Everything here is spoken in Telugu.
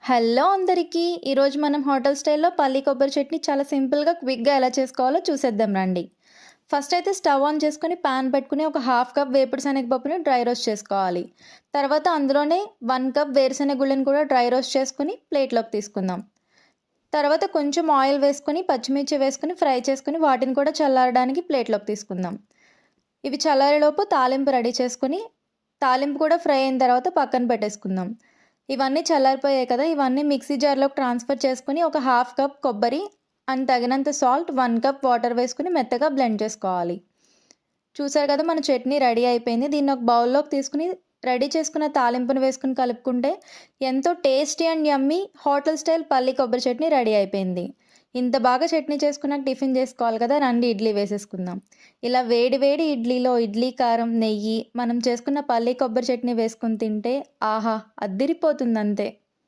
హలో అందరికీ! ఈరోజు మనం హోటల్ స్టైల్‌లో పల్లి కొబ్బరి చట్నీ చాలా సింపుల్‌గా, క్విక్‌గా ఎలా చేసుకోవాలో చూసేద్దాం రండి. ఫస్ట్ అయితే స్టవ్ ఆన్ చేసుకొని పాన్ పెట్టుకొని ఒక హాఫ్ కప్ వేపుడు శనగపప్పుని డ్రై రోస్ట్ చేసుకోవాలి. తర్వాత అందులోనే 1 కప్ వేరుశెనగ గుళ్ళని కూడా డ్రై రోస్ట్ చేసుకొని ప్లేట్‌లోకి తీసుకుందాం. తర్వాత కొంచెం ఆయిల్ వేసుకొని, పచ్చిమిర్చి వేసుకొని ఫ్రై చేసుకొని వాటిని కూడా చల్లారడానికి ప్లేట్‌లోకి తీసుకుందాం. ఇవి చల్లారేలోపు తాలింపు రెడీ చేసుకొని, తాలింపు కూడా ఫ్రై అయిన తర్వాత పక్కన పెట్టేసుకుందాం. ఇవన్నీ చల్లారిపోయాయి కదా! ఇవన్నీ మిక్సీ జార్‌లోకి ట్రాన్స్‌ఫర్ చేసుకొని ఒక హాఫ్ కప్ కొబ్బరి అండ్ తగినంత సాల్ట్, 1 కప్ వాటర్ వేసుకొని మెత్తగా బ్లెండ్ చేసుకోవాలి. చూసారు కదా! మన చట్నీ రెడీ అయిపోయింది. దీన్ని ఒక బౌల్‌లోకి తీసుకొని రెడీ చేసుకున్న తాలింపును వేసుకొని కలుపుకుంటే ఎంతో tasty and yummy hotel style పల్లి కొబ్బరి చట్నీ రెడీ అయిపోయింది. ఇంత బాగా చట్నీ చేసుకున్నాక టిఫిన్ చేసుకోవాలి కదా! రండి ఇడ్లీ వేసేసుకుందాం. ఇలా వేడి వేడి ఇడ్లీలో ఇడ్లీ కారం, నెయ్యి, మనం చేసుకున్న పల్లి కొబ్బరి చట్నీ వేసుకొని తింటే ఆహా! అద్దిరిపోతుందంతే.